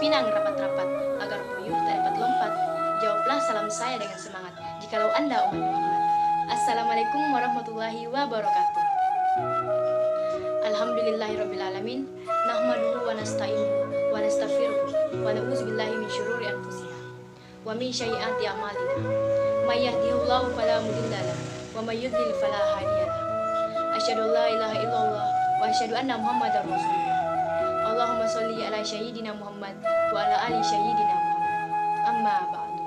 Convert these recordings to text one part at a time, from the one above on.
pinang rapat-rapat, agar puyuh tak dapat lompat. Jawablah salam saya dengan semangat, jikalau Anda umat Muhammad. Assalamualaikum warahmatullahi wabarakatuh. Alhamdulillahirrabbilalamin. Nahmaduhu wa nasta'inuhu wa nastaghfiruhu wa na'udzubillahi min syururi anfusina wa min sayyiati a'malina. May yahdihillahu fala mudilla lahu wa may yudlil fala hadiya lahu. Asyhadu an la ilaha illallah wa asyhadu anna Muhammadar Rasulullah. Allahumma sholli ala sayyidina Muhammad wa ala ali sayyidina Muhammad. Amma ba'du.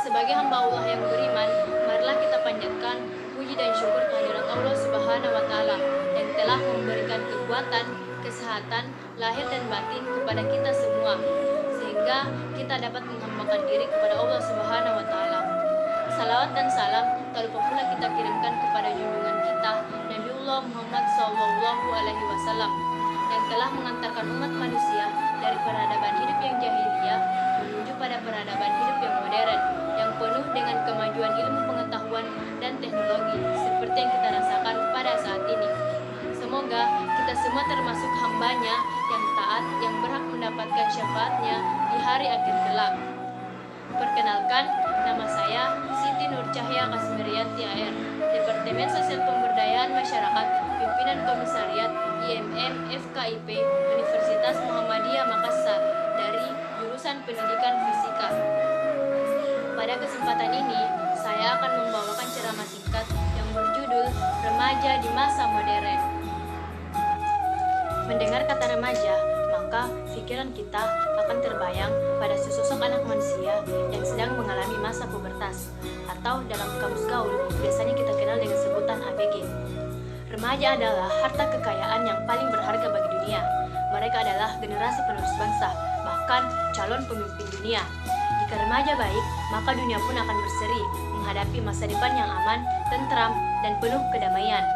Sebagai hamba Allah yang beriman, marilah kita panjatkan puji dan syukur kehadirat Allah Subhanahu wa taala yang telah memberikan kekuatan, kesehatan, lahir dan batin kepada kita semua, sehingga kita dapat menghambakan diri kepada Allah Subhanahu wa taala. Salawat dan salam tak lupa pula kita kirimkan kepada junjungan kita Nabiullah Muhammad SAW yang telah mengantarkan umat manusia dari peradaban hidup yang jahiliyah menuju pada peradaban hidup yang modern yang penuh dengan kemajuan ilmu pengetahuan dan teknologi seperti yang kita rasakan pada saat ini. Semoga kita semua termasuk hambanya yang taat, yang berhak mendapatkan syafaatnya di hari akhir kelak. Perkenalkan, nama saya Siti Nur Cahya Kasmirianti AR, Departemen Sosial Pemberdayaan Masyarakat, Pimpinan Komisariat IMM FKIP Universitas Muhammadiyah Makassar dari jurusan Pendidikan Fisika. Pada kesempatan ini, saya akan membawakan ceramah singkat yang berjudul Remaja di Masa Modern. Mendengar kata remaja, maka pikiran kita akan terbayang pada sesosok anak manusia yang sedang mengalami masa pubertas, atau dalam kamus gaul biasanya kita kenal dengan sebutan ABG. Remaja adalah harta kekayaan yang paling berharga bagi dunia. Mereka adalah generasi penerus bangsa, bahkan calon pemimpin dunia. Jika remaja baik, maka dunia pun akan berseri menghadapi masa depan yang aman, tentram, dan penuh kedamaian.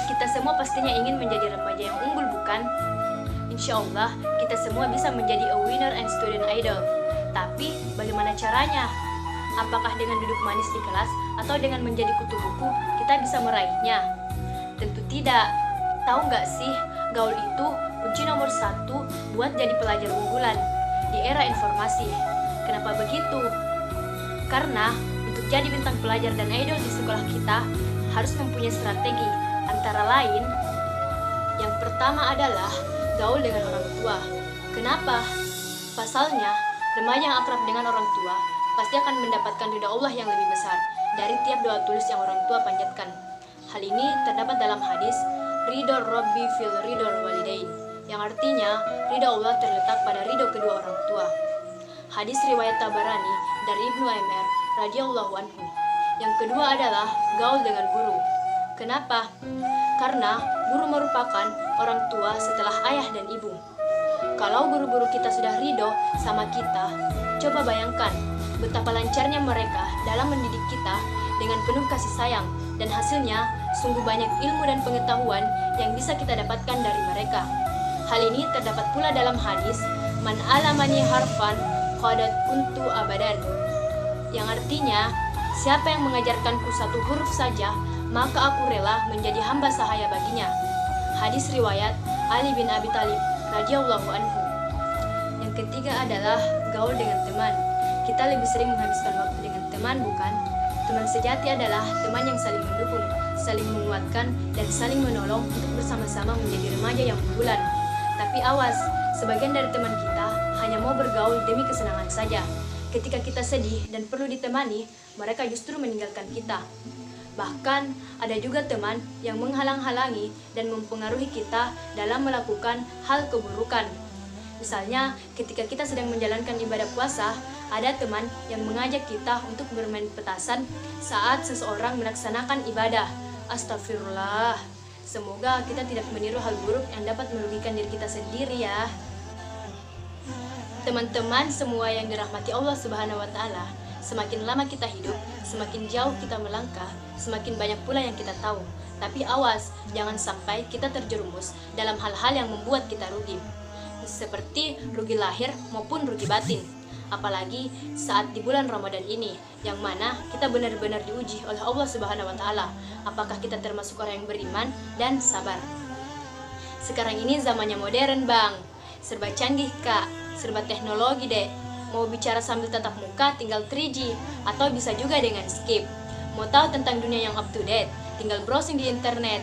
Kita semua pastinya ingin menjadi remaja yang unggul, bukan? Insya Allah, kita semua bisa menjadi a winner and student idol. Tapi, bagaimana caranya? Apakah dengan duduk manis di kelas atau dengan menjadi kutu buku kita bisa meraihnya? Tentu tidak. Tahu nggak sih, gaul itu kunci nomor 1 buat jadi pelajar unggulan di era informasi. Kenapa begitu? Karena untuk jadi bintang pelajar dan idol di sekolah kita harus mempunyai strategi. Antara lain, yang pertama adalah gaul dengan orang tua. Kenapa? Pasalnya, remaja yang akrab dengan orang tua pasti akan mendapatkan ridha Allah yang lebih besar dari tiap doa tulus yang orang tua panjatkan. Hal ini terdapat dalam hadis Ridho Rabbi fil ridho walidain, yang artinya ridha Allah terletak pada ridho kedua orang tua. Hadis riwayat Tabarani dari Ibnu Umar radhiyallahu anhu. Yang kedua adalah gaul dengan guru. Kenapa? Karena guru merupakan orang tua setelah ayah dan ibu. Kalau guru-guru kita sudah ridho sama kita, coba bayangkan betapa lancarnya mereka dalam mendidik kita dengan penuh kasih sayang, dan hasilnya sungguh banyak ilmu dan pengetahuan yang bisa kita dapatkan dari mereka. Hal ini terdapat pula dalam hadis Man alamani harfan qadat kuntu abadan, yang artinya siapa yang mengajarkanku satu huruf saja, maka aku rela menjadi hamba sahaya baginya. Hadis riwayat Ali bin Abi Thalib radhiyallahu anhu. Yang ketiga adalah gaul dengan teman. Kita lebih sering menghabiskan waktu dengan teman, bukan? Teman sejati adalah teman yang saling mendukung, saling menguatkan, dan saling menolong untuk bersama-sama menjadi remaja yang unggulan. Tapi awas, sebagian dari teman kita hanya mau bergaul demi kesenangan saja. Ketika kita sedih dan perlu ditemani, mereka justru meninggalkan kita. Bahkan, ada juga teman yang menghalang-halangi dan mempengaruhi kita dalam melakukan hal keburukan. Misalnya, ketika kita sedang menjalankan ibadah puasa, ada teman yang mengajak kita untuk bermain petasan saat seseorang melaksanakan ibadah. Astagfirullah. Semoga kita tidak meniru hal buruk yang dapat merugikan diri kita sendiri ya. Teman-teman semua yang dirahmati Allah Subhanahu wa taala, semakin lama kita hidup, semakin jauh kita melangkah, semakin banyak pula yang kita tahu. Tapi awas, jangan sampai kita terjerumus dalam hal-hal yang membuat kita rugi, seperti rugi lahir maupun rugi batin. Apalagi saat di bulan Ramadan ini, yang mana kita benar-benar diuji oleh Allah Subhanahu wa taala. Apakah kita termasuk orang yang beriman dan sabar? Sekarang ini zamannya modern, Bang. Serba canggih, Kak. serba teknologi dek. Mau bicara sambil tatap muka tinggal 3G atau bisa juga dengan skip. Mau tahu tentang dunia yang up to date, tinggal browsing di internet.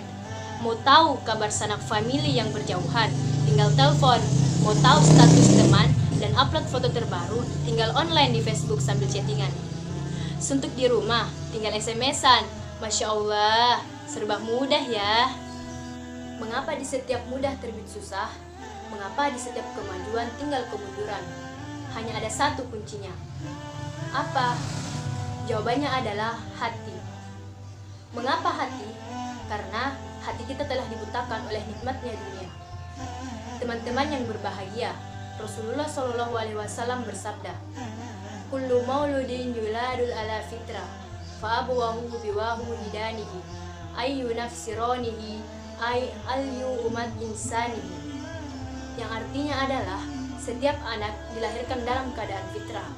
Mau tahu kabar sanak famili yang berjauhan, tinggal telepon. Mau tahu status teman dan upload foto terbaru, tinggal online di Facebook sambil chattingan. Suntuk di rumah, tinggal SMS-an. Masya Allah, serba mudah ya. Mengapa di setiap mudah terbit susah? Mengapa di setiap kemajuan tinggal kemunduran? Hanya ada satu kuncinya. Apa? Jawabannya adalah hati. Mengapa hati? Karena hati kita telah dibutakan oleh nikmatnya dunia. Teman-teman yang berbahagia, Rasulullah Shallallahu Alaihi Wasallam bersabda, "Kullu mauludin yuladul ala fitrah, fa abuwahu biwahu hidanihi, ayu nafsironihi, ay alyu umat insanihi." Yang artinya adalah setiap anak dilahirkan dalam keadaan fitrah,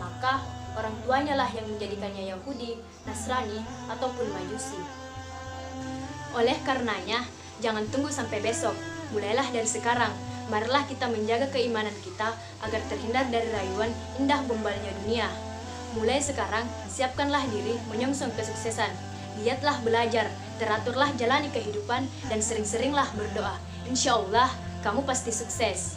maka orang tuanya lah yang menjadikannya Yahudi, Nasrani, ataupun Majusi. Oleh karenanya, jangan tunggu sampai besok, mulailah dari sekarang. Marilah kita menjaga keimanan kita agar terhindar dari rayuan indah bombalnya dunia. Mulai sekarang, siapkanlah diri menyongsong kesuksesan. Giatlah belajar, teraturlah jalani kehidupan, dan sering-seringlah berdoa. Insya Allah, kamu pasti sukses.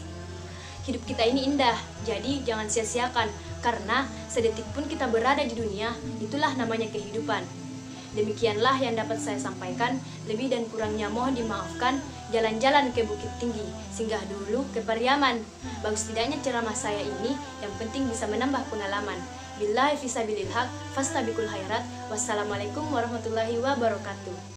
Hidup kita ini indah, jadi jangan sia-siakan, karena sedetik pun kita berada di dunia, itulah namanya kehidupan. Demikianlah yang dapat saya sampaikan, lebih dan kurangnya mohon dimaafkan. Jalan-jalan ke Bukit Tinggi, singgah dulu ke Pariaman. Bagus tidaknya ceramah saya ini, yang penting bisa menambah pengalaman. Billahi fisabilil haq, fastabiqul khairat. Wassalamualaikum warahmatullahi wabarakatuh.